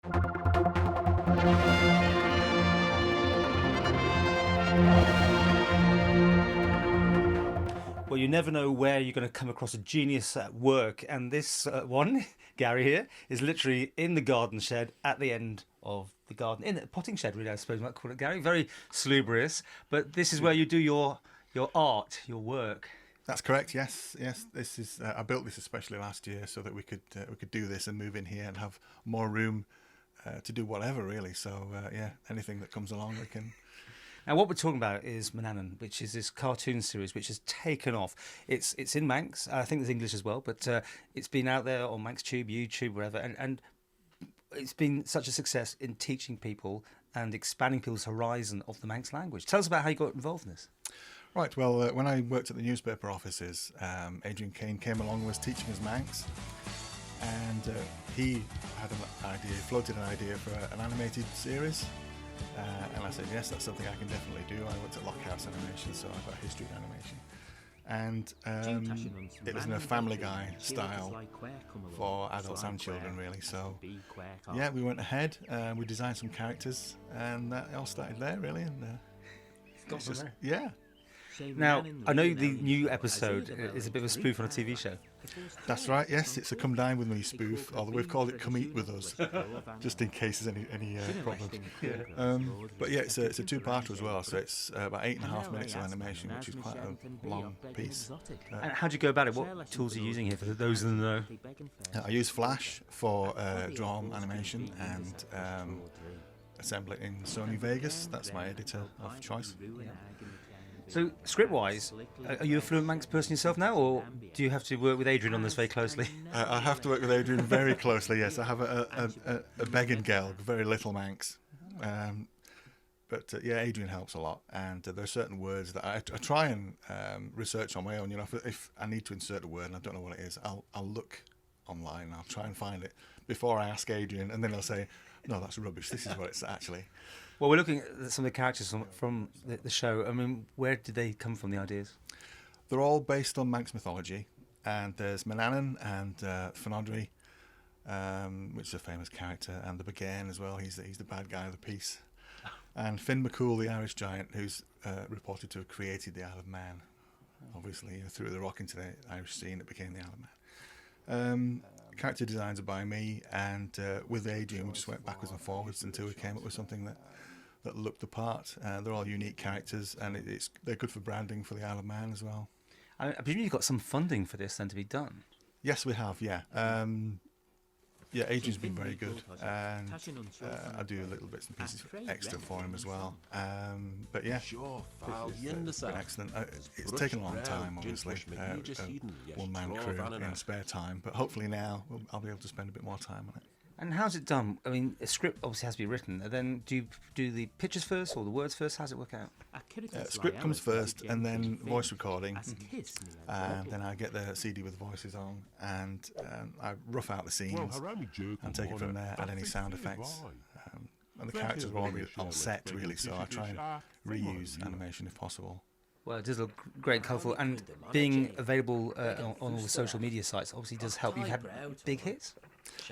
Well, you never know where you're going to come across a genius at work, and this one, Gary here, is literally in the garden shed at the end of the garden, in a potting shed, really, I suppose you might call it, Gary. Very salubrious, but this is where you do your art, your work. That's correct. Yes. This is. I built this especially last year so that we could do this and move in here and have more room to do whatever, really. So anything that comes along, we can. Now, what we're talking about is Manannan, which is this cartoon series which has taken off. It's in Manx. I think there's English as well, but it's been out there on ManxTube, YouTube, wherever, and it's been such a success in teaching people and expanding people's horizon of the Manx language. Tell us about how you got involved in this. Right, well, when I worked at the newspaper offices, Adrian Kane came along and was teaching us Manx, and he had an idea, floated an idea for an animated series. And I said, yes, that's something I can definitely do. I worked at Lockhouse Animation, so I've got a history of animation. And it was in a Family Guy style for adults and children, really. So, yeah, we went ahead, we designed some characters, and it all started there, really. And got from there. Yeah. Now, I know the new episode is a bit of a spoof on a TV show. That's right, yes, it's a Come Dine With Me spoof, although we've called it Come Eat With Us, just in case there's any problems. But yeah, it's a two-parter as well, so it's about 8.5 minutes of animation, which is quite a long piece. And how do you go about it? What tools are you using here for those in the know? I use Flash for drawn animation and assemble it in Sony Vegas. That's my editor of choice. So, script-wise, are you a fluent Manx person yourself now, or do you have to work with Adrian on this very closely? I have to work with Adrian very closely, yes. I have a begging gelg, very little Manx. But Adrian helps a lot, and there are certain words that I try and research on my own. You know, if I need to insert a word and I don't know what it is, I'll look online and I'll try and find it before I ask Adrian, and then he'll say, no, that's rubbish, this is what it's actually. Well, we're looking at some of the characters from the show. I mean, where did they come from, the ideas? They're all based on Manx mythology, and there's Manannan and Fynodri, which is a famous character, and the Bagain as well. He's the bad guy of the piece. And Finn McCool, the Irish giant, who's reported to have created the Isle of Man. Obviously, threw the rock into the Irish sea and it became the Isle of Man. Character designs are by me, and with Adrian, we just went backwards and forwards until we came up with something that looked the part. They're all unique characters, and they're good for branding for the Isle of Man as well. I presume you've got some funding for this then to be done. Yes, we have. Yeah. Adrian's been very good, and I do a little bits and pieces extra for him as well. But yeah, it's been excellent. It's taken a long time, obviously, one-man crew in spare time, but hopefully now I'll be able to spend a bit more time on it. And how's it done? I mean, a script obviously has to be written. And then do you do the pictures first or the words first? How's it work out? Script comes first, and then voice recording, and then I get the CD with voices on, and I rough out the scenes and take it from there, add any sound effects. And the characters are all set, really, so I try and reuse animation if possible. Well, it does look great and colourful, and being available on all the social media sites obviously does help. You've had big hits?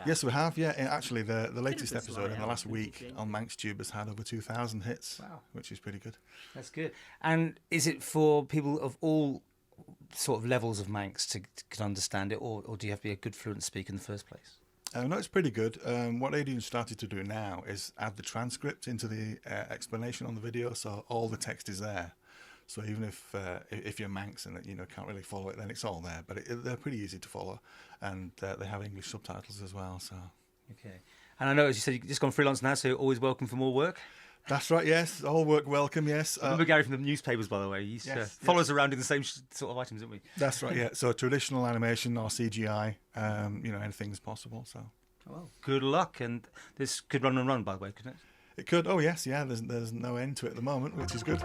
Yes, we have, yeah. Actually, the latest episode in the last week on ManxTube has had over 2,000 hits, which is pretty good. That's good. And is it for people of all sort of levels of Manx to can understand it, or do you have to be a good fluent speaker in the first place? No, it's pretty good. What Adrian started to do now is add the transcript into the explanation on the video, so all the text is there. So even if you're Manx and can't really follow it, then it's all there. But they're pretty easy to follow, and they have English subtitles as well. So okay. And I know, as you said, you've just gone freelance now, so you're always welcome for more work. That's right. Yes, all work welcome. Yes. I remember Gary from the newspapers, by the way. He follows around in the same sort of items, don't we? That's right. Yeah. So traditional animation or CGI, anything's possible. So. Well, good luck, and this could run and run, by the way, couldn't it? It could. Oh yes, yeah. There's no end to it at the moment, which is good.